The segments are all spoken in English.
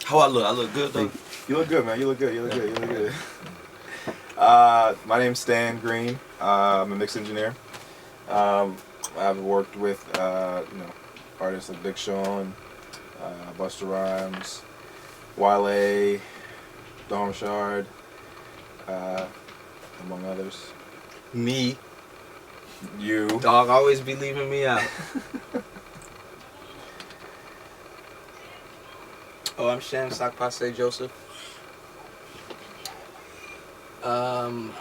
How I look? I look good though. You look good, man. You look good. You look good. You look good. My name's Stan Greene. I'm a mix engineer. I've worked with artists like Big Shawn, Busta Rhymes, Wale, Dom Shard, among others. Me. You. Dog always be leaving me out. Oh, I'm SHAM, PASE Joseph. I'm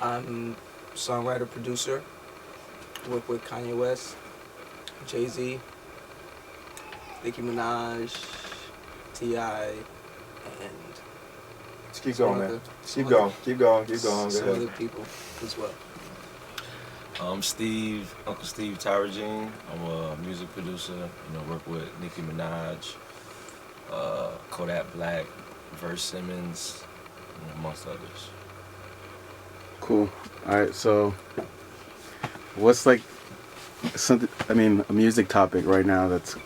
songwriter, producer. Work with Kanye West, Jay-Z, Nicki Minaj, T.I., and Just keep going, man. Keep going. Keep going. Keep going. Some other people as well. I'm Steve, Uncle Steve TIROGENE. I'm a music producer. Work with Nicki Minaj, Kodak Black, Verse Simmons, amongst others. Cool. All right. So, what's like something? I mean, a music topic right now that's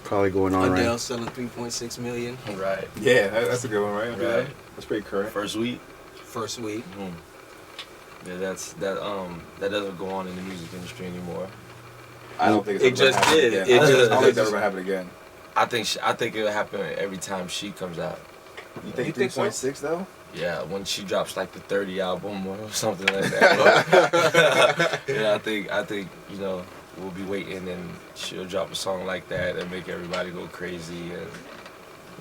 probably going on Adele right. selling 3.6 million. Right. Yeah, that's a good one, right? Right. That's pretty current. First week. First week. Mm-hmm. Yeah, that doesn't go on in the music industry anymore. I don't think it just did. I don't think it's ever gonna happen again. I think it'll happen every time she comes out. You think 3.6 though? Yeah, when she drops like the 30 album or something like that. Yeah, I think we'll be waiting and she'll drop a song like that and make everybody go crazy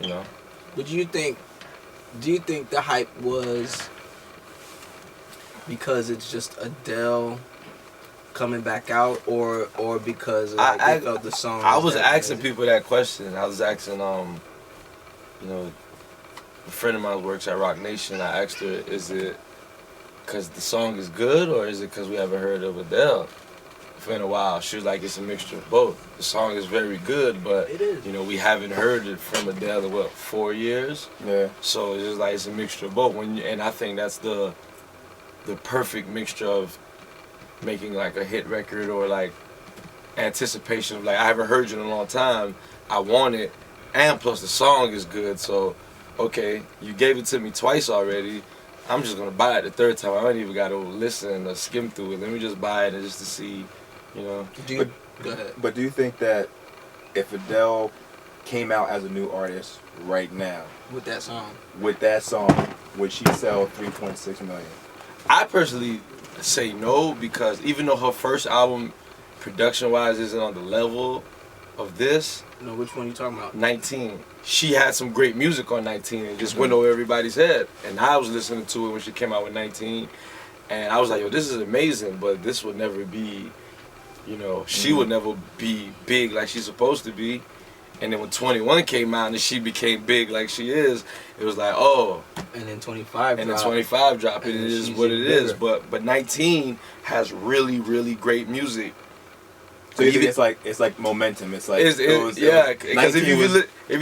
and But do you think the hype was because it's just Adele coming back out, or because they felt the song? I was asking people that question. I was asking a friend of mine works at Rock Nation. I asked her, is it because the song is good, or is it because we haven't heard of Adele for in a while? She was like, it's a mixture of both. The song is very good, but it is. We haven't heard it from Adele in 4 years? Yeah. So it's just like it's a mixture of both. And I think that's the perfect mixture of making like a hit record or like anticipation of like, I haven't heard you in a long time, I want it, and plus the song is good. So okay, you gave it to me twice already, I'm just gonna buy it the third time. I don't even gotta listen or skim through it. Let me just buy it and just to see, Go ahead. But do you think that if Adele came out as a new artist right now With that song, would she sell 3.6 million? I personally say no, because even though her first album production-wise isn't on the level of this, no, which one are you talking about? 19. She had some great music on 19 and just went over everybody's head. And I was listening to it when she came out with 19, and I was like, yo, this is amazing, but this would never be, she would never be big like she's supposed to be. And then when 21 came out and she became big like she is, it was like, oh. And then 25 And then 25 dropped, and it is what it is. But 19 has really, really great music. So you think it's like momentum. It's like because if you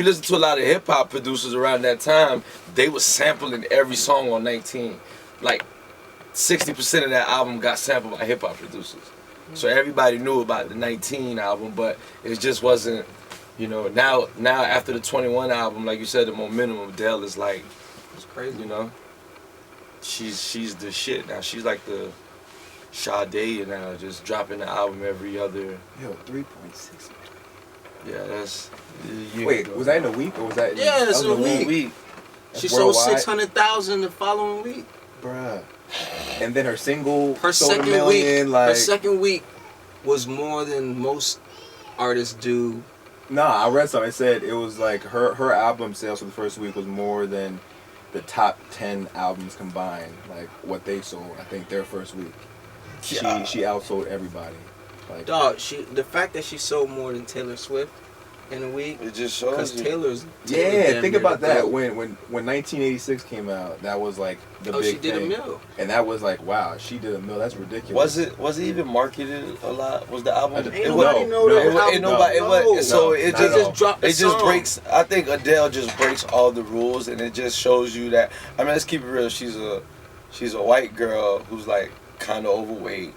listen to a lot of hip hop producers around that time, they were sampling every song on 19. Like 60% of that album got sampled by hip hop producers. So everybody knew about the 19 album, but it just wasn't. Now after the 21 album, like you said, the momentum of Adele is like, it's crazy. She's the shit now. She's like the Sade now, just dropping the album every other. Yo, 3.6. Yeah, that's. Wait, was that in a week or was that? Yeah, it's a week. She sold 600,000 the following week. Bruh. And then her single. Her sold second $1 million, week. Like, her second week was more than most artists do. Nah, I read something. It said it was like her album sales for the first week was more than the top 10 albums combined. Like what they sold, I think their first week. She outsold everybody. Like, Dog, the fact that she sold more than Taylor Swift in a week, it just shows. Because Taylor's think about that. When 1986 came out, that was like the big she did thing. $1 million. And that was like, wow, she did $1 million. That's ridiculous. Was it even marketed a lot? Was the album? Ain't nobody know that. So it just dropped the it just song. breaks. I think Adele just breaks all the rules, and it just shows you that. I mean, let's keep it real. She's a white girl who's like kind of overweight.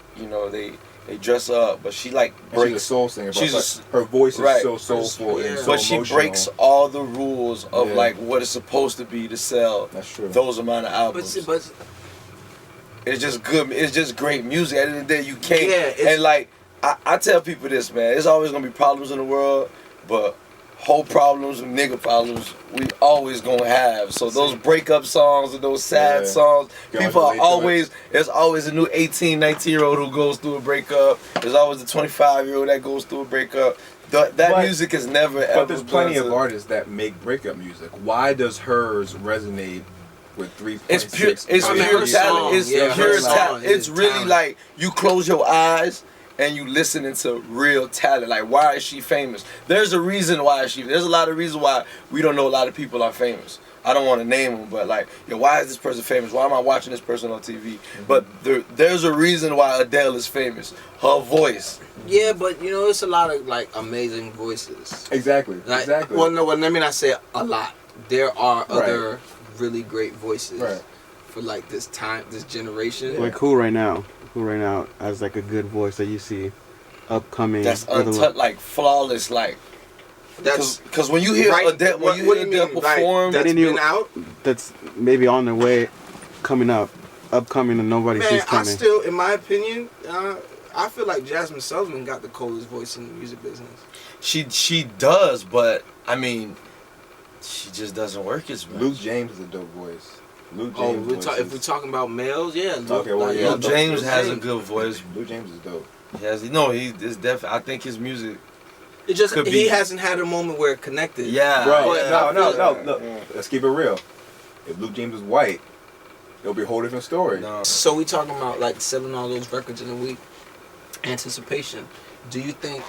They dress her up, but she like And she's a breaks. soul singer. Bro. She's her voice is right. so soulful and so but she emotional. breaks all the rules of Yeah. like what it's supposed to be to sell That's true. those amount of albums. But It's just good. It's just great music. At the end of the day, you can't. Yeah, and like I tell people this, man. There's always gonna be problems in the world, but whole problems and nigga problems we always gonna have. So those breakup songs and those sad songs, people are always. There's always a new 18, 19-year-old who goes through a breakup. There's always a 25-year-old that goes through a breakup. That music is never ever. But there's plenty of artists that make breakup music. Why does hers resonate with 3.6? It's pure. It's pure talent. It's pure talent. It's really like you close your eyes and you listening to real talent. Like, why is she famous? There's a reason why there's a lot of reasons why we don't know a lot of people are famous. I don't want to name them, but like, why is this person famous? Why am I watching this person on TV? But there's a reason why Adele is famous. Her voice. Yeah, but it's a lot of like amazing voices. Exactly. Like, Exactly. Well, no, let me not say a lot. There are other really great voices for like this generation. Like who right now? Who right now has like a good voice that you see upcoming? That's untouched, like flawless, like. That's because when you hear Adele, perform, that's been out. That's maybe on their way, upcoming, and nobody sees coming. I still, in my opinion, I feel like Jasmine Sullivan got the coldest voice in the music business. She does, but I mean, she just doesn't work as much. Luke James is a dope voice. Luke James. If we're talking about males, yeah. Luke James has a good voice. Luke James is dope. He is definitely. I think his music. It just he hasn't had a moment where it connected. Yeah, bro. No. Look, let's keep it real. If Luke James was white, it'll be a whole different story. No. So we talking about like selling all those records in a week. Anticipation. Do you think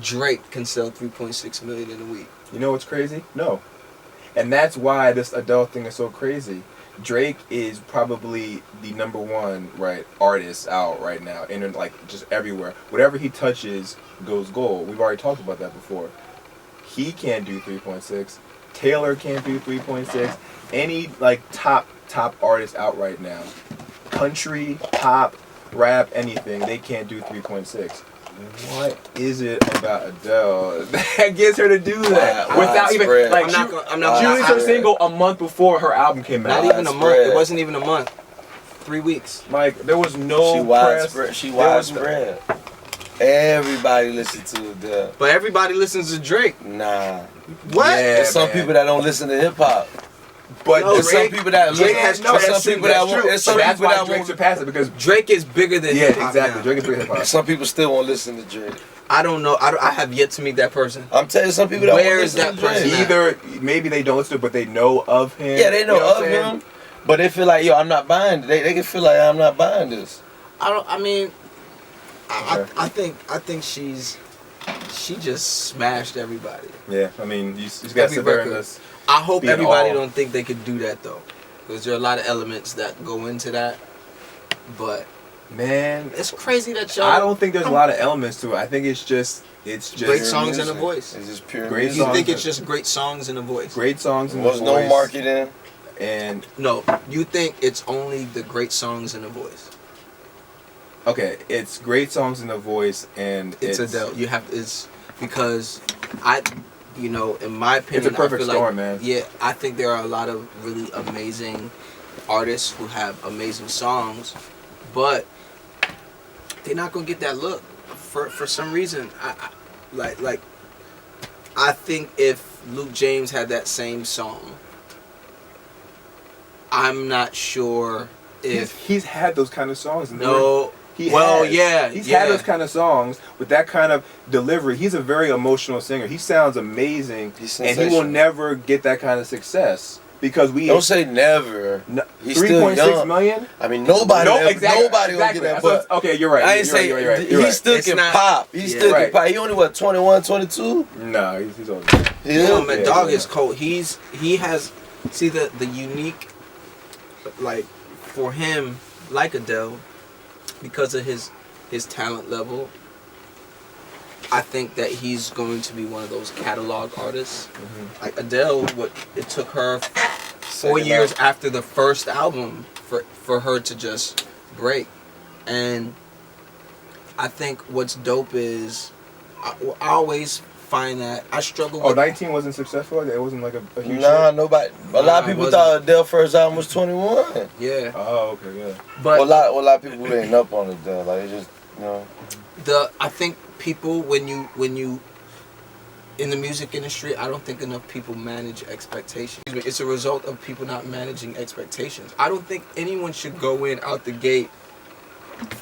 Drake can sell 3.6 million in a week? You know what's crazy? No. And that's why this Adele thing is so crazy. Drake is probably the #1 artist out right now, and like just everywhere. Whatever he touches goes gold. We've already talked about that before. He can't do 3.6. Taylor can't do 3.6. Any like top artist out right now, country, pop, rap, anything, they can't do 3.6. What is it about Adele that gets her to do that without even like she released her single a month before her album came out? Not even a month. It wasn't even a month. 3 weeks. Like there was no She widespread. Everybody listens to Adele. But everybody listens to Drake. Nah. What? Yeah, There's some people that don't listen to hip hop. But there's some people that Drake has some people that won't. That's why Drake surpassed it, because Drake is bigger than hip hop. exactly. Now. Drake is bigger than hip hop. Some people still won't listen to Drake. I don't know. I have yet to meet that person. I'm telling you, some people that Where won't is listen that to Drake. person? Either maybe they don't listen to it, but they know of him. Yeah, they know what of I'm saying? him, but they feel like, I'm not buying it. They can feel like I'm not buying this. I think she just smashed everybody. Yeah, I mean, you just gotta sit there and just. I hope be in everybody awe. don't think they could do that though, because there are a lot of elements that go into that. But Man, it's crazy that y'all. I don't think there's a lot of elements to it. I think it's just great songs and a voice. It's just pure Great music. You songs think it's just great songs and a voice? great songs and There's no marketing. And No, you think it's only the great songs and a voice. okay, it's great songs and a voice, and It's Adele. You have it's because in my opinion, It's a perfect I feel storm, like, man. Yeah, I think there are a lot of really amazing artists who have amazing songs, but they're not gonna get that look for some reason. I think if Luke James had that same song, I'm not sure if he's had those kind of songs. And no. He's He's had those kind of songs with that kind of delivery. He's a very emotional singer. He sounds amazing, and he will never get that kind of success because we don't say never. He's 3.6 million. I mean, nobody will get that. But okay, you're right. I ain't say you're right. he still can pop. He still can pop. He only 21, 22. No, he's older. My dog is cold. He has the unique, like for him, like Adele, because of his talent level. I think that he's going to be one of those catalog artists. Mm-hmm. Like Adele, it took her 4 years after the first album for her to just break. And I think what's dope is I always find that I struggle Oh, with 19 wasn't successful? It wasn't like a huge Nah, hit? nobody. A lot of it people wasn't. thought Adele first album was 21. yeah, Oh, okay, yeah. but Well, a lot of people ain't up on Adele. Like, it just, you know. I think people when you in the music industry, I don't think enough people manage expectations. It's a result of people not managing expectations. I don't think anyone should go in out the gate the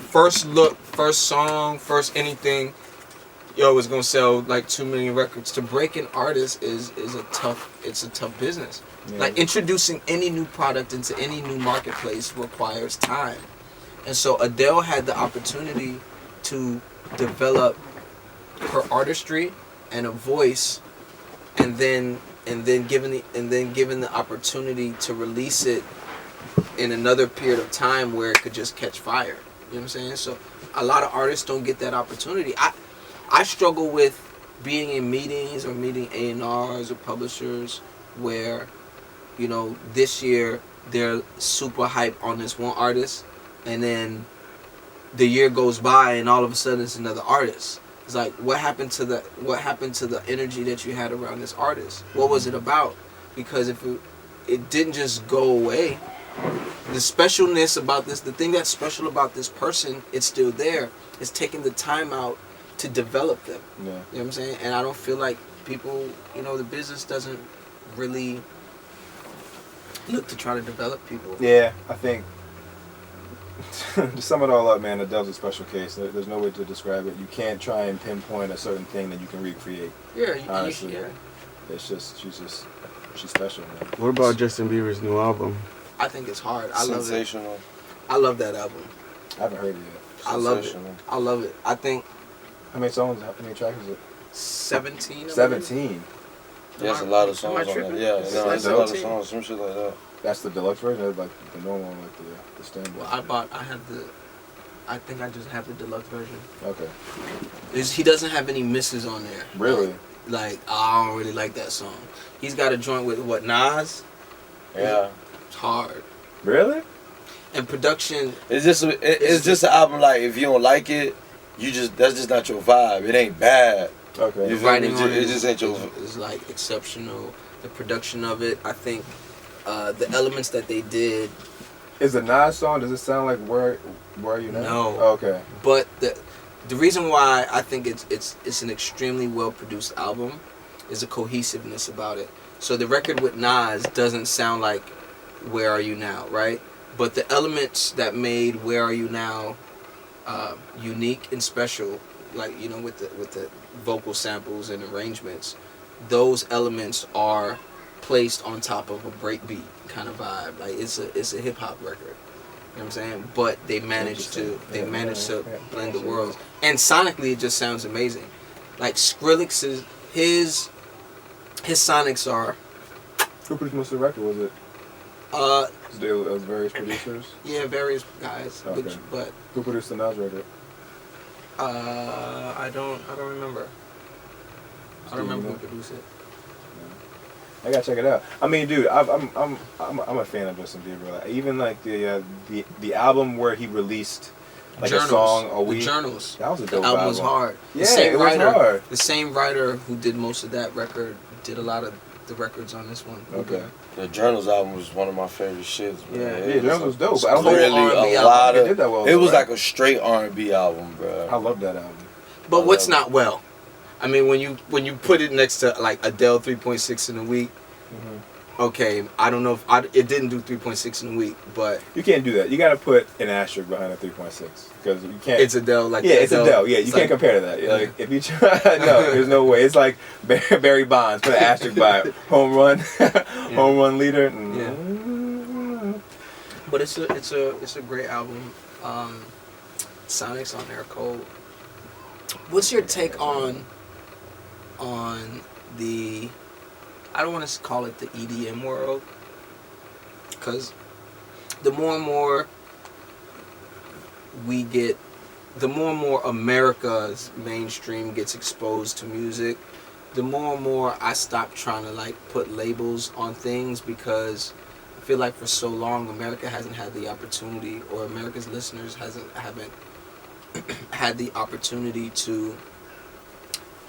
first look, first song, first anything. Yo, it's gonna sell like 2 million records. To break an artist is a tough business. Yeah. Like introducing any new product into any new marketplace requires time. And so Adele had the opportunity to develop her artistry and a voice, and then given the opportunity to release it in another period of time where it could just catch fire. You know what I'm saying? So a lot of artists don't get that opportunity. I struggle with being in meetings or meeting A&Rs or publishers where, you know, this year they're super hype on this one artist, and then the year goes by and all of a sudden it's another artist. It's like, what happened to the energy that you had around this artist? What was it about? Because if it didn't just go away, the specialness about this, the thing that's special about this person, it's still there. It's taking the time out to develop them. Yeah. You know what I'm saying? And I don't feel like people, you know, the business doesn't really look to try to develop people. Yeah, I think to sum it all up, man, Adele's a special case. There's no way to describe it. You can't try and pinpoint a certain thing that you can recreate. Yeah, Honestly. yeah. It's just she's special, man. What about Justin Bieber's new album? I think it's hard. I love it. Sensational. I love that album. I haven't heard it yet. I love it. Sensational. I love it. I think How many songs? How many tracks is it? 17. I believe. 17. There's a lot of Am I songs on tripping? there. Yeah, It's no, like there's a lot of 17. songs, some shit like that. That's the deluxe version, or like the normal one, like the standard. Well, I think I just have the deluxe version. Okay. He doesn't have any misses on there. Really? Like, I don't really like that song. He's got a joint with what, Nas? Yeah. It's hard. Really? And production, It's just an album, like, if you don't like it, that's just not your vibe. It ain't bad. Okay. You feel writing me? on It just ain't your is like exceptional. The production of it, I think, the elements that they did. Is the Nas song? Does it sound like Where Are You Now? No. Oh, okay. But the reason why I think it's an extremely well produced album is the cohesiveness about it. So the record with Nas doesn't sound like Where Are You Now, right? But the elements that made Where Are You Now unique and special, like, you know, with the vocal samples and arrangements, those elements are placed on top of a breakbeat kind of vibe. Like, it's a hip hop record. You know what I'm saying? But they managed to blend the worlds, and sonically it just sounds amazing. Like Skrillex's his sonics are. Who produced most of the record? Was it? It was various producers. Yeah, various guys. Okay. But Who produced the Nas record? I don't remember. I don't remember who produced it. I gotta check it out. I mean, dude, I'm a fan of Justin Bieber. Like, even like the album where he released like Journals, a song a week. The Journals. That was a The dope album was hard. Yeah, it was hard. The same writer who did most of that record did a lot of the records on this one. Okay. The Journals album was one of my favorite shits, man. Yeah, Journals was dope. I don't cool think R&B a album. lot it of did that well. it was though, like a straight R&B album, bro. I love that album. But what's not well? I mean, when you put it next to like Adele 3.6 in a week, okay, I don't know if it didn't do 3.6 in a week, but You can't do that. You gotta put an asterisk behind a 3.6 because you can't. it's Adele. Like Yeah, it's Adele. Yeah, you it's can't like- compare to that. Like if you try, no, there's no way. It's like Barry Bonds, put an asterisk by it. Home run, home run leader. But it's a great album. Sonics on there are cold. What's your take on the? I don't want to call it the EDM world, because the more and more we get, the more and more America's mainstream gets exposed to music, the more and more I stop trying to like put labels on things, because I feel like for so long America hasn't had the opportunity, or America's listeners haven't had the opportunity to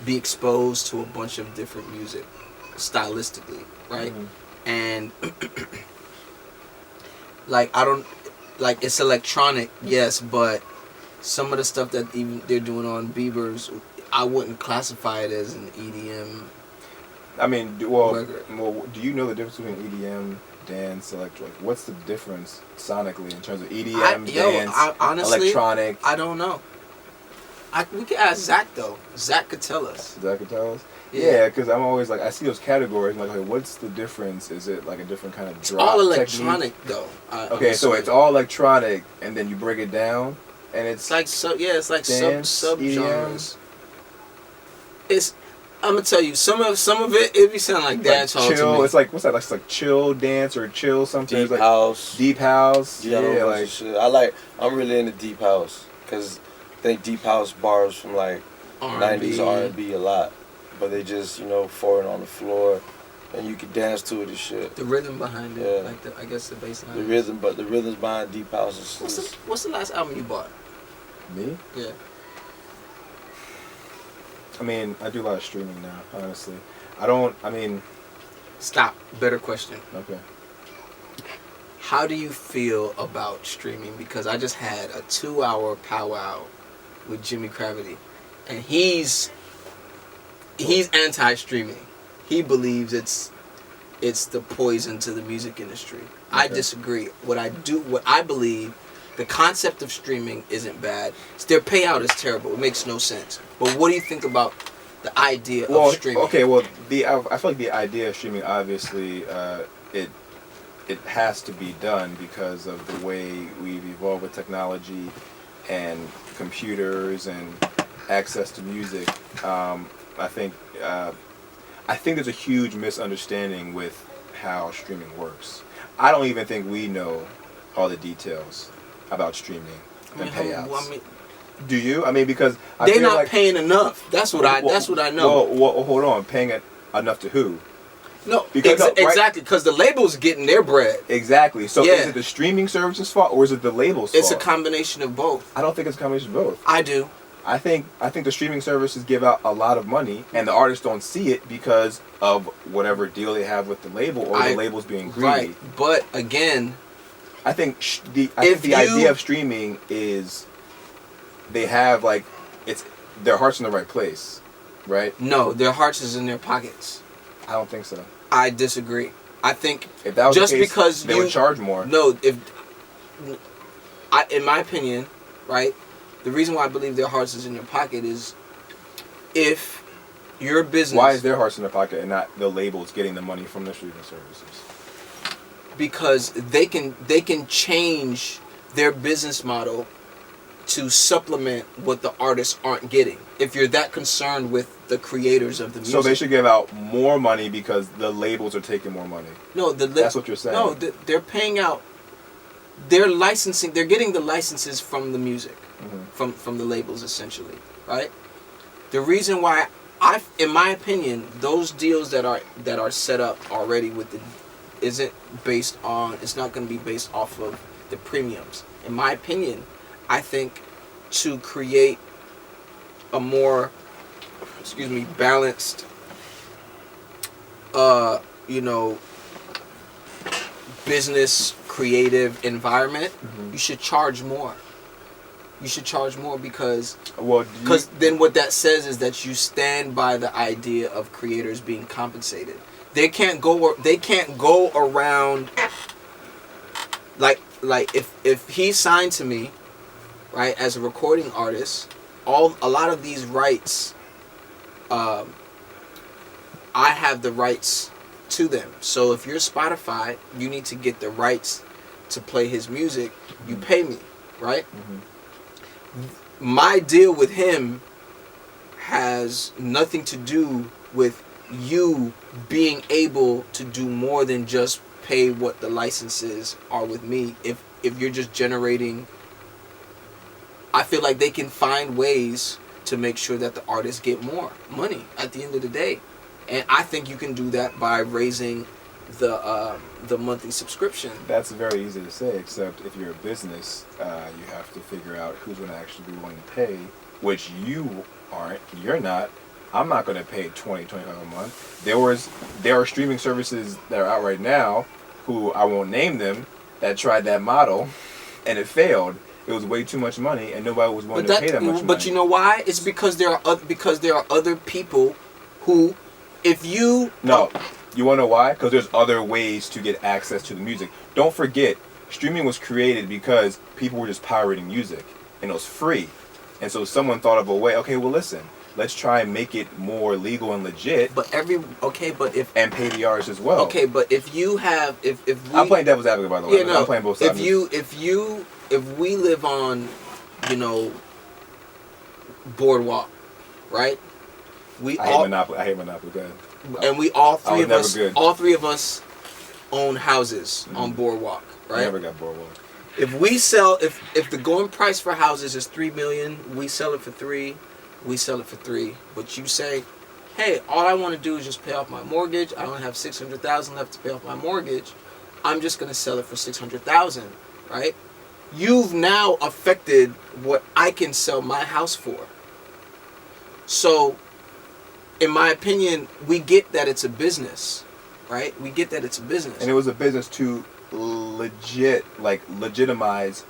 be exposed to a bunch of different music stylistically, right? And like I don't like it's electronic, yes, but some of the stuff that even they're doing on Bieber's, I wouldn't classify it as an EDM. I mean, well, do you know the difference between EDM, dance, electro? Like, what's the difference sonically in terms of EDM, dance, honestly, electronic? I don't know. We could ask Zach though. Zach could tell us. Zach could tell us. Yeah, because I'm always like, I see those categories. I'm like, okay, what's the difference? Is it like a different kind of drop? It's all electronic technique? though. Okay, so it's all electronic, and then you break it down, and it's like it's like dance, sub genres. It's I'm gonna tell you some of it be sound like dance hall chill. to me. It's like what's that? It's like chill dance or chill something. Deep like house. Deep house. Yeah, like shit. I'm really into deep house because I think deep house bars from like R&B. 90s R&B a lot, but they just foreign on the floor, and you can dance to it and shit. The rhythm behind it, like I guess the bass line. The rhythm, but the rhythms behind deep house is. What's the last album you bought? Me? Yeah. I mean, I do a lot of streaming now, honestly. Stop. Better question. Okay. How do you feel about streaming? Because I just had a 2-hour powwow with Jimmy Cravity, and he's anti-streaming. He believes it's the poison to the music industry. Okay. I disagree. What I believe, the concept of streaming isn't bad. Their payout is terrible. It makes no sense. But what do you think about the idea of streaming? Okay, well, I feel like the idea of streaming, obviously, it has to be done because of the way we've evolved with technology and computers and access to music. I think there's a huge misunderstanding with how streaming works. I don't even think we know all the details about streaming and payouts. Do you? I mean, because they're not paying enough. That's what I know. Well, hold on. Paying enough to who? No, exactly, because the label's getting their bread. Exactly. So is it the streaming service's fault or is it the label's fault? It's a combination of both. I don't think it's a combination of both. I do. I think the streaming services give out a lot of money and the artists don't see it because of whatever deal they have with the label or the label's being greedy. Right, but again, I think the idea of streaming is they have their heart's in the right place, right? No, their hearts is in their pockets. I don't think so. I disagree. I think if that was just the case, because they would charge more. No, in my opinion, right, the reason why I believe their hearts is in your pocket is if your business. Why is their hearts in their pocket and not the labels getting the money from the streaming services? Because they can change their business model to supplement what the artists aren't getting. If you're that concerned with the creators of the music. So they should give out more money because the labels are taking more money. No, that's what you're saying. No, they're paying out. They're licensing. They're getting the licenses from the music, from the labels essentially, right? The reason why in my opinion, those deals that are set up already with isn't based on. It's not going to be based off of the premiums. In my opinion, I think to create a more, balanced, business creative environment, you should charge more. You should charge more because then what that says is that you stand by the idea of creators being compensated. They can't go around like if he's signed to me, right, as a recording artist, a lot of these rights, I have the rights to them. So if you're Spotify, you need to get the rights to play his music. You pay me, right? My deal with him has nothing to do with you being able to do more than just pay what the licenses are with me. If you're just generating, I feel like they can find ways to make sure that the artists get more money at the end of the day. And I think you can do that by raising the monthly subscription. That's very easy to say, except if you're a business, you have to figure out who's going to actually be willing to pay, which you aren't. You're not. I'm not going to pay $20, $25 a month. There are streaming services that are out right now, who I won't name them, that tried that model, and it failed. It was way too much money, and nobody was willing to pay that much money. But you know why? It's because there are other people who, if you you want to know why? Because there's other ways to get access to the music. Don't forget, streaming was created because people were just pirating music, and it was free, and so someone thought of a way. Okay, well, listen, let's try and make it more legal and legit. And pay the artists as well. Okay, but if I'm playing devil's advocate, by the way. Yeah, no. I'm playing both sides. If we live on, Boardwalk, right? I hate Monopoly. Go ahead. And we all three of us own houses on Boardwalk, right? I never got Boardwalk. If we sell, if the going price for houses is $3 million, we sell it for $3 million. We sell it for $3 million. But you say, hey, all I want to do is just pay off my mortgage. I only have $600,000 left to pay off my mortgage. I'm just gonna sell it for $600,000, right? You've now affected what I can sell my house for. So, in my opinion, we get that it's a business, right? We get that it's a business. And it was a business to legitimize,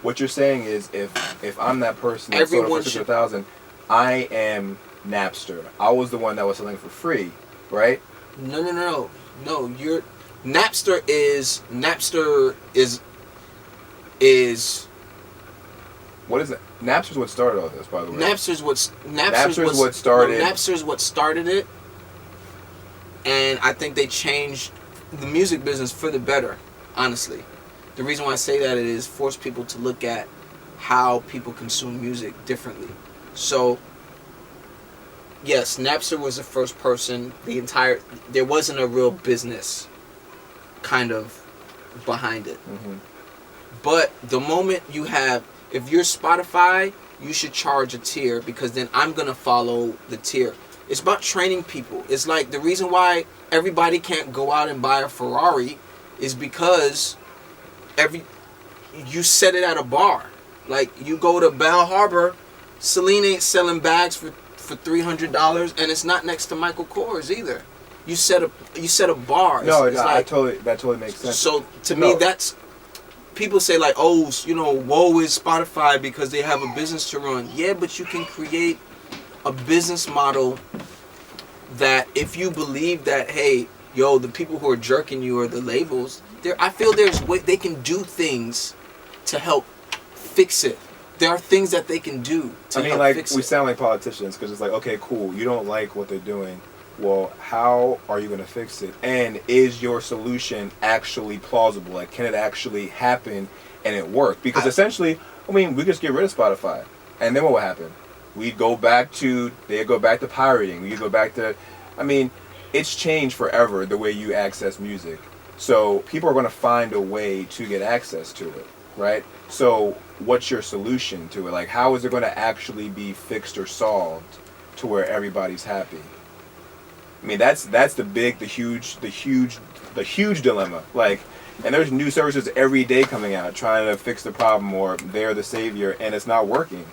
what you're saying is if I'm that person that sold it for $600,000, I am Napster. I was the one that was selling for free, right? No. Napster is what is it? Napster's what started all this, by the way. Napster's what started it, and I think they changed the music business for the better. Honestly, the reason why I say that is force people to look at how people consume music differently. So, yes, Napster was the first person. There wasn't a real business kind of behind it. Mm-hmm. But the moment if you're Spotify, you should charge a tier, because then I'm going to follow the tier. It's about training people. It's like the reason why everybody can't go out and buy a Ferrari is because you set it at a bar. Like, you go to Bell Harbor, Celine ain't selling bags for $300, and it's not next to Michael Kors either. You set a bar. That totally makes sense. So to me, that's, people say like, oh, woe is Spotify because they have a business to run. Yeah, but you can create a business model that, if you believe that, hey, the people who are jerking you are the labels. I feel they can do things to help fix it. There are things that they can do to help fix it. We sound like politicians, because it's like, okay, cool, you don't like what they're doing. Well, how are you going to fix it? And is your solution actually plausible? Like, can it actually happen and it work? Because essentially, we just get rid of Spotify. And then what would happen? They'd go back to pirating. We'd go back to, it's changed forever the way you access music. So people are going to find a way to get access to it, right? So what's your solution to it? Like, how is it going to actually be fixed or solved to where everybody's happy? That's the huge dilemma. Like, and there's new services every day coming out trying to fix the problem, or they're the savior, and it's not working.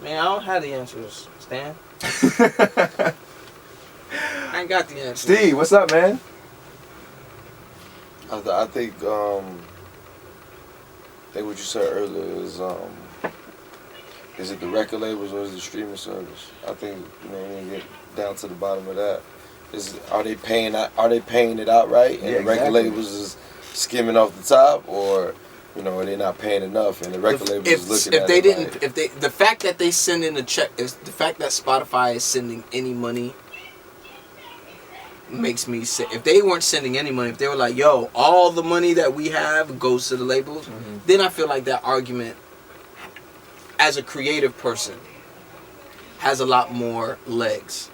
Man, I don't have the answers, Stan. I ain't got the answers. Steve, what's up, man? I think what you said earlier is it the record labels or is it the streaming service? I think when you get down to the bottom of that, are they paying it out right, and the record labels is skimming off the top, or are they not paying enough, and the record labels is looking at it? The fact that they send in a check, is the fact that Spotify is sending any money makes me say, if they weren't sending any money, if they were like, yo, all the money that we have goes to the labels, then I feel like that argument, as a creative person, has a lot more legs.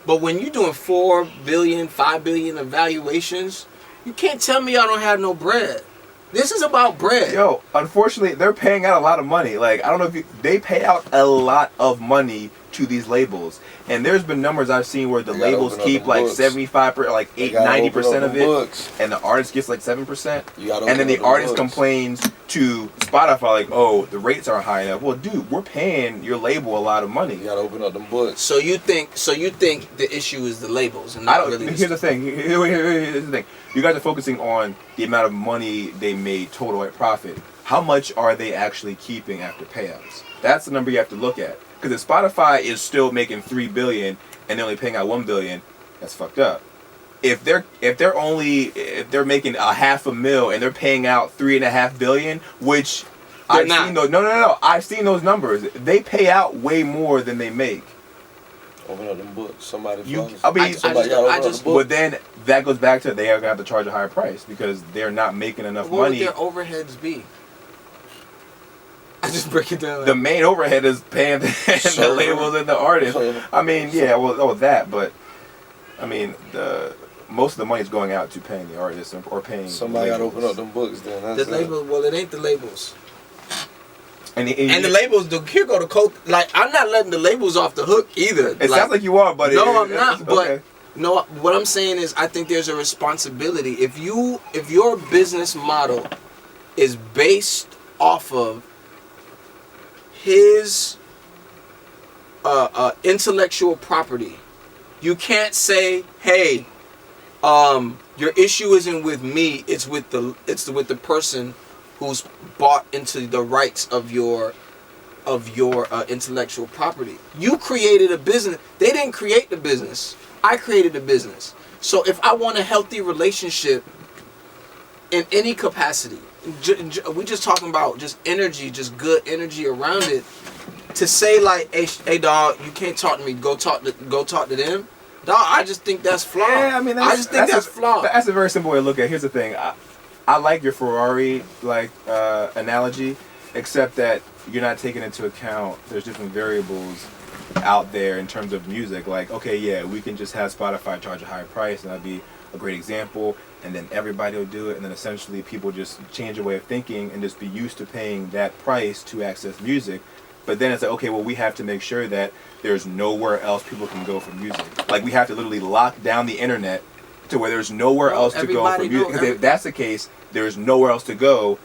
But when you're doing 4 billion, 5 billion evaluations, you can't tell me y'all don't have no bread. This is about bread. Yo, unfortunately, they're paying out a lot of money. Like, I don't know if they pay out a lot of money to these labels. And there's been numbers I've seen where the They gotta labels open up keep them like books. 75%, like They 8, gotta 90% open up of them it, books. and the artist gets like 7%. You gotta And then open the up them artist books. complains to Spotify like, "Oh, the rates aren't high enough." Well, dude, we're paying your label a lot of money. You gotta open up them books. So you think the issue is the labels and I not don't. really Here's the thing. Here's the thing. You guys are focusing on the amount of money they made total at profit. How much are they actually keeping after payouts? That's the number you have to look at. Because if Spotify is still making $3 billion and they're only paying out $1 billion, that's fucked up. If they're making $500,000 and they're paying out $3.5 billion, which They're I've not. seen those. No. I've seen those numbers. They pay out way more than they make. Open up them books. Somebody. Somebody gotta open up just- the books. But then that goes back to they are gonna have to charge a higher price because they're not making enough what money. would their overheads be? I just break it down. The main overhead is paying the labels and the artists. I mean, yeah, well, that, but I mean, most of the money is going out to paying the artists or paying. Somebody the gotta labels. open up them books. Then the that's label. Well, it ain't the labels. And And the labels, here go the code. Like, I'm not letting the labels off the hook either. It sounds like you are, but no, I'm not. But okay. no, what I'm saying is, I think there's a responsibility. If your business model is based off of his intellectual property, you can't say, "Hey, your issue isn't with me. It's with the person who's bought into the rights of your intellectual property." You created a business. They didn't create the business. I created the business. So if I want a healthy relationship in any capacity, we just talking about just energy, just good energy around it. To say like, hey dog, you can't talk to me. Go talk to them. Dog, I just think that's flawed. Yeah, I mean, that's flawed. That's a very simple way to look at it. Here's the thing. I like your Ferrari analogy, except that you're not taking into account there's different variables out there in terms of music. Like, okay, yeah, we can just have Spotify charge a higher price, and that'd be a great example, and then everybody will do it, and then essentially people just change their way of thinking and just be used to paying that price to access music. But then it's like, okay, well, we have to make sure that there's nowhere else people can go for music. Like, we have to literally lock down the internet to where there's nowhere else to go for music. Because if that's the case, there's nowhere else to go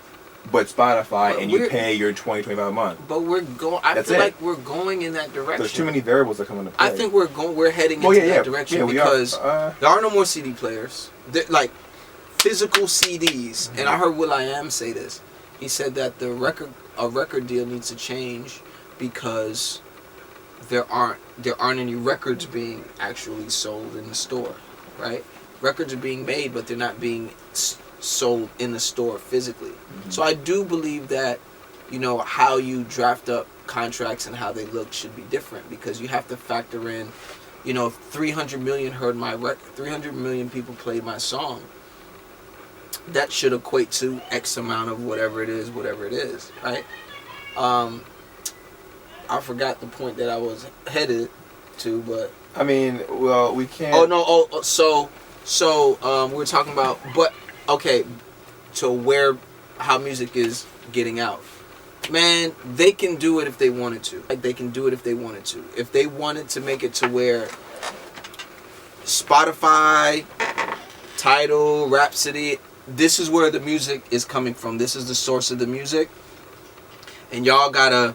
but Spotify, and you pay your $20-$25 a month. But we're going. I feel like we're going in that direction. There's too many variables that come into play. I think we're heading into that direction because there are no more CD players. Like physical CDs. And I heard will.i.am say this. He said that a record deal needs to change because there aren't any records being actually sold in the store, right? Records are being made, but they're not being sold in the store physically. Mm-hmm. So I do believe that, how you draft up contracts and how they look should be different because you have to factor in, if 300 million heard my record, 300 million people played my song, that should equate to X amount of whatever it is, right? I forgot the point that I was headed to, but I mean, well, we can't. Oh no! So we're talking about, but okay, to how music is getting out. Man, they can do it if they wanted to. Like they can do it if they wanted to. If they wanted to make it to where Spotify, Tidal, Rhapsody, this is where the music is coming from. This is the source of the music, and y'all gotta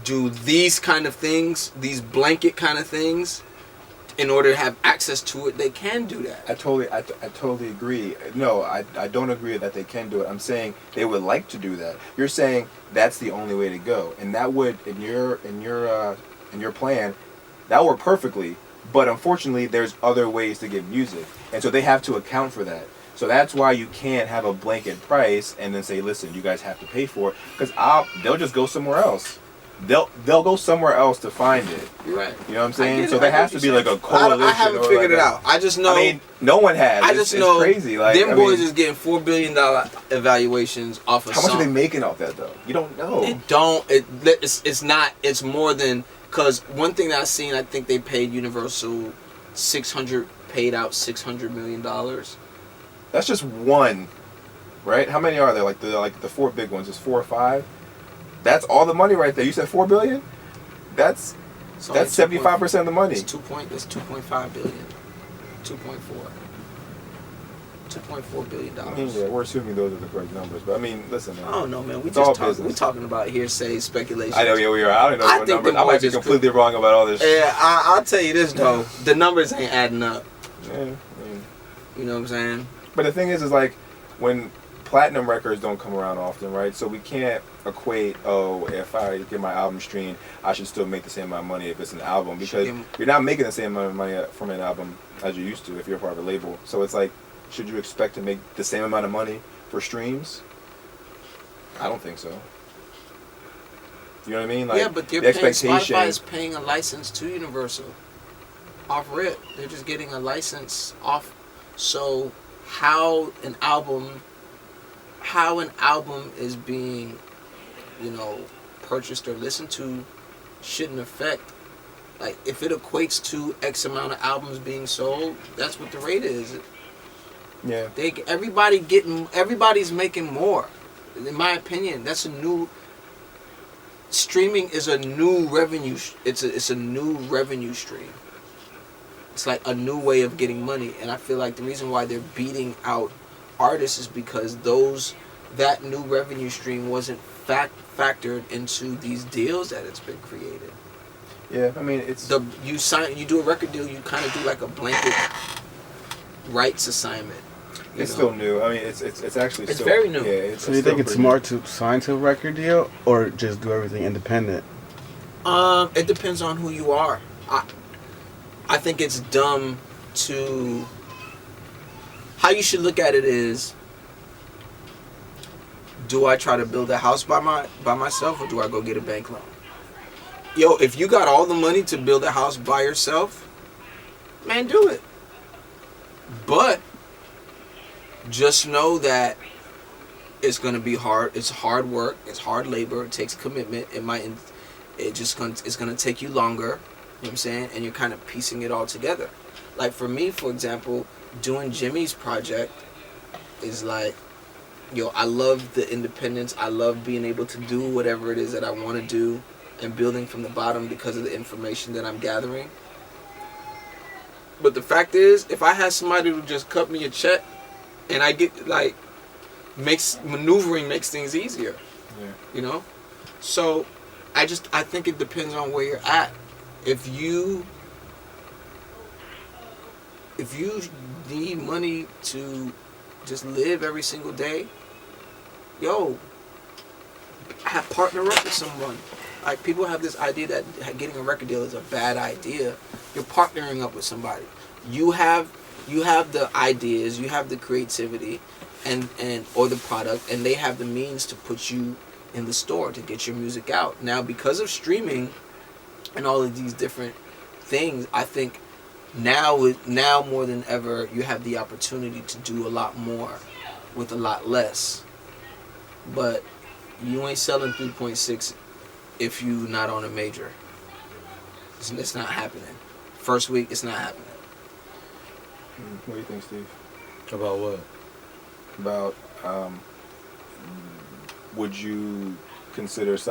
do these kind of things, these blanket kind of things, in order to have access to it. They can do that. I totally agree. No, I don't agree that they can do it. I'm saying they would like to do that. You're saying that's the only way to go, and that would in your plan, that would work perfectly. But unfortunately, there's other ways to get music, and so they have to account for that. So that's why you can't have a blanket price and then say, listen, you guys have to pay for it, because they'll just go somewhere else. They'll go somewhere else to find it. You're right. You know what I'm saying? So there has to be like a coalition. I haven't figured it out. I just know. I mean, no one has. I know. It's crazy. Like, them boys is getting $4 billion evaluations off of. How much are they making off that though? You don't know. It's not. It's more than, because one thing that I've seen, I think they paid Universal paid out $600 million. That's just one, right? How many are there? Like the four big ones. Is 4 or 5? That's all the money right there. You said $4 billion. That's That's 75% of the money. It's 2.5 billion. 2.4. $2.4 billion. I mean, yeah, we're assuming those are the correct numbers, but I mean, listen, man. I don't know, man. It's all business. We're talking about hearsay, speculation. I know, yeah, we are. I don't know what numbers. I might be completely wrong about all this. Yeah, I'll tell you this though, the numbers ain't adding up. Yeah, I mean, you know what I'm saying? But the thing is like when platinum records don't come around often, right? So we can't equate, if I get my album streamed, I should still make the same amount of money if it's an album, because you're not making the same amount of money from an album as you used to if you're part of a label. So it's like, should you expect to make the same amount of money for streams? I don't think so. You know what I mean? Like, yeah, but the Spotify is paying a license to Universal off rip. They're just getting a license off. So how an album is being, purchased or listened to shouldn't affect. Like, if it equates to X amount of albums being sold, that's what the rate is. Yeah. Everybody's making more. In my opinion, that's a new. Streaming is a new revenue. It's a new revenue stream. It's like a new way of getting money, and I feel like the reason why they're beating out artists is because that new revenue stream wasn't factored into these deals that it's been created. Yeah, I mean it's you do a record deal, you kind of do like a blanket rights assignment. It's still new. I mean, it's actually it's still very new. Yeah, so you think it's smart to sign to a record deal or just do everything independent? It depends on who you are. I think it's dumb to. How you should look at it is, do I try to build a house by myself or do I go get a bank loan? Yo, if you got all the money to build a house by yourself, man, do it. But just know that it's gonna be hard. It's hard work. It's hard labor. It takes commitment. It's gonna take you longer. You know what I'm saying? And you're kind of piecing it all together. Like for me, for example, doing Jimmy's project is like, I love the independence. I love being able to do whatever it is that I want to do and building from the bottom because of the information that I'm gathering. But the fact is, if I had somebody who just cut me a check, and I get maneuvering makes things easier. Yeah. So I think it depends on where you're at. If you need money to just live every single day, partner up with someone. Like, people have this idea that getting a record deal is a bad idea. You're partnering up with somebody. You have the ideas, you have the creativity, and or the product, and they have the means to put you in the store to get your music out. Now, because of streaming and all of these different things, I think now more than ever, you have the opportunity to do a lot more with a lot less. But you ain't selling 3.6 if you not on a major. It's not happening. First week, it's not happening. What do you think, Steve? About what? About would you consider is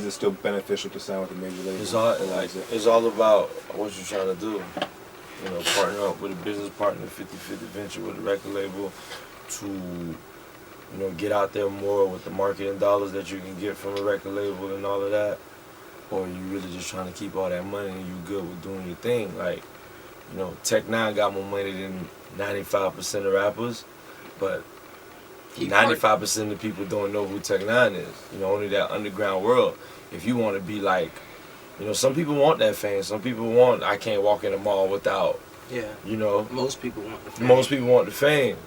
it still beneficial to sign with a major label? It's all about what you're trying to do. Partner up with a business partner, 50-50 venture with a record label to, get out there more with the marketing dollars that you can get from a record label and all of that. Or you really just trying to keep all that money and you good with doing your thing. Like, Tech Nine got more money than 95% of rappers, but 95% of the people don't know who Tech Nine is. Only that underground world. If you want to be like, some people want that fame. Some people want, I can't walk in the mall without. Yeah. Most people want the fame. Most people want the fame.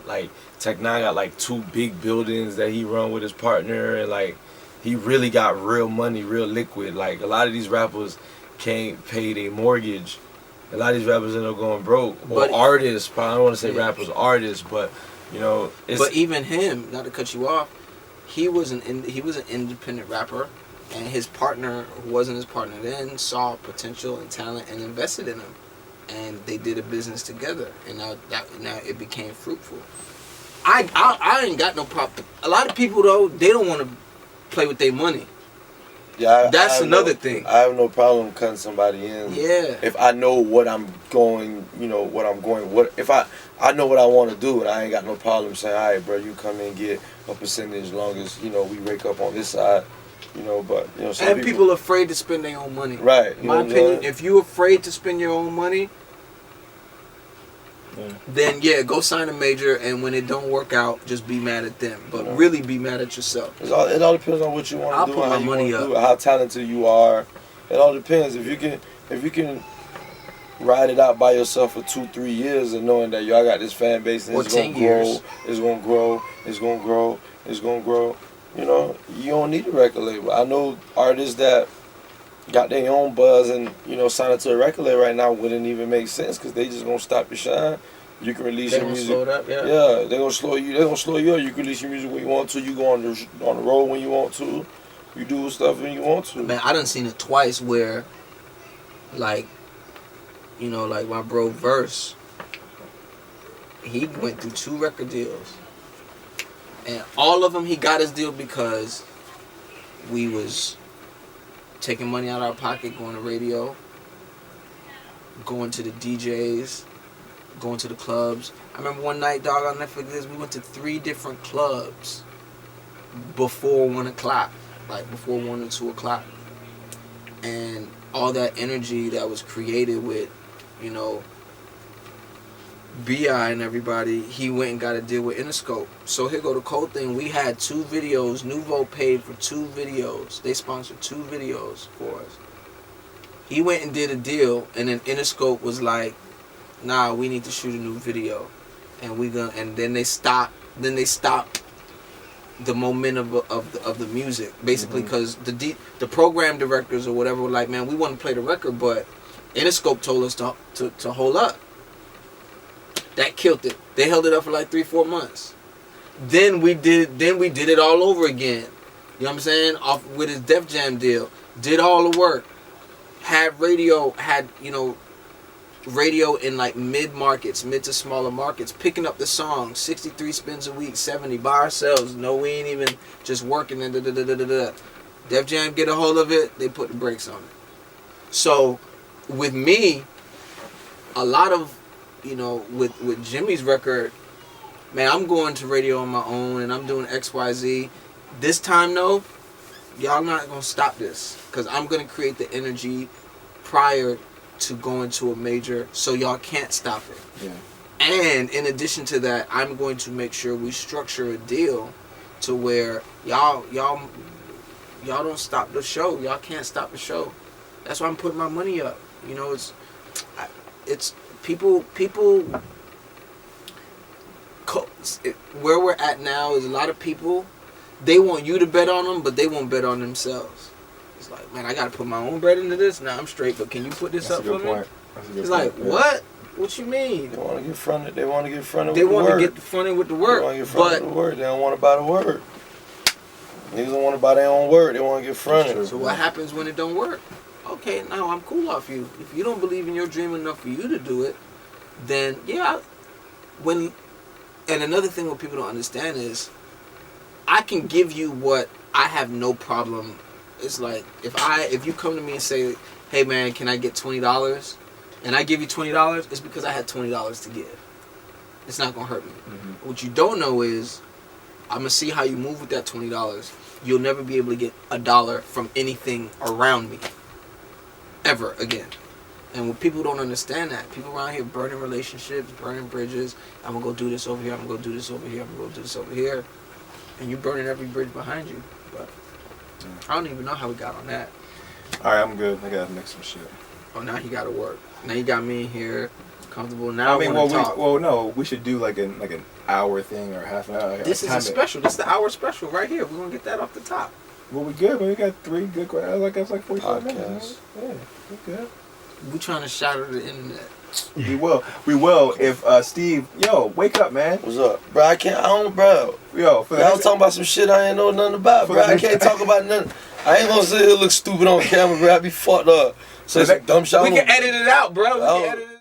Like Tech Nine got like 2 big buildings that he run with his partner, and like he really got real money, real liquid. Like a lot of these rappers can't pay their mortgage. A lot of these rappers end up going broke. Or artists, I don't want to say rappers, artists, but it's... But even him, not to cut you off, he was an independent rapper, and his partner, who wasn't his partner then, saw potential and talent and invested in him, and they did a business together, and now it became fruitful. I ain't got no problem. A lot of people though, they don't want to play with their money. Yeah, That's another thing. I have no problem cutting somebody in. Yeah. If I know what I'm going, what if I know what I want to do, and I ain't got no problem saying, all right, bro, you come in and get a percentage as long as we rake up on this side, But some people are afraid to spend their own money. Right. In my opinion, if you're afraid to spend your own money, then go sign a major, and when it don't work out, just be mad at them. But really be mad at yourself. It all depends on what you want to do, put how my you money want to up. do it, how talented you are. It all depends. If you can ride it out by yourself for 2-3 years and knowing that I got this fan base and or it's gonna 10 grow, years. it's gonna grow, it's gonna grow, it's gonna grow. You don't need a record label. I know artists that got their own buzz and signing to a record label right now wouldn't even make sense because they just gonna stop your shine. You can release your music. Slow it up, yeah. Yeah, they're gonna slow you. They're gonna slow you up. You can release your music when you want to. You go on the road when you want to. You do stuff when you want to. Man, I done seen it twice where, like my bro Verse, he went through 2 record deals, and all of them he got his deal because we was taking money out of our pocket, going to radio, going to the DJs, going to the clubs. I remember one night, dog, I'll never forget this, we went to 3 different clubs before 1 o'clock, like before 1 or 2 o'clock. And all that energy that was created with, B.I. and everybody, he went and got a deal with Interscope. So here go the cold thing. We had 2 videos. Nouveau paid for 2 videos. They sponsored 2 videos for us. He went and did a deal, and then Interscope was like, nah, we need to shoot a new video. And then they stopped the momentum of the music, basically, because the program directors or whatever were like, man, we want to play the record, but Interscope told us to hold up. That killed it. They held it up for like 3-4 months. Then we did it all over again. You know what I'm saying? Off with his Def Jam deal, did all the work, had radio in like mid to smaller markets, picking up the songs, 63 spins a week, 70 by ourselves. No, we ain't even just working and Def Jam get a hold of it, they put the brakes on it. So with me, a lot of, with Jimmy's record, man, I'm going to radio on my own and I'm doing XYZ. This time though, y'all not gonna stop this, because I'm gonna create the energy prior to going to a major, so y'all can't stop it. Yeah. And in addition to that, I'm going to make sure we structure a deal to where y'all don't stop the show. Y'all can't stop the show. That's why I'm putting my money up. It's people. Where we're at now is a lot of people. They want you to bet on them, but they won't bet on themselves. It's like, man, I got to put my own bread into this. Nah, I'm straight, but can you put this up for me? It's like, what? What you mean? They want to get fronted. They want to get fronted They with the want to word. get fronted with the work. They want to get fronted with the word. They don't want to buy the word. Niggas don't want to buy their own word. They want to get fronted. So what happens when it don't work? Okay, now I'm cool off you. If you don't believe in your dream enough for you to do it, then and another thing what people don't understand is, I can give you what I have no problem. It's like if you come to me and say, hey man, can I get $20? And I give you $20, it's because I had $20 to give. It's not gonna hurt me. Mm-hmm. What you don't know is, I'm gonna see how you move with that $20. You'll never be able to get $1 from anything around me ever again. And when people don't understand that, people around here burning relationships, burning bridges. I'm gonna go do this over here. I'm gonna go do this over here. I'm gonna go do this over here. And you're burning every bridge behind you. But I don't even know how we got on that. All right, I'm good. I gotta mix some shit. Oh, now he gotta work. Now you got me in here, comfortable. Now I mean, talk. no, we should do like an hour thing or half an hour. This is a special. This is the hour special right here. We're gonna get that off the top. Well, we good, man. We got 3 good questions. That's like 45 minutes. Yeah, we good. We trying to shatter the internet. We will. If Steve, wake up, man. What's up, bro? I don't, bro. Yo, for y'all talking about some shit I ain't know nothing about, bro. I can't talk about nothing. I ain't gonna sit here look stupid on camera, bro. I be fucked up. So it's dumb shit. We can edit it out, bro. We can edit it out.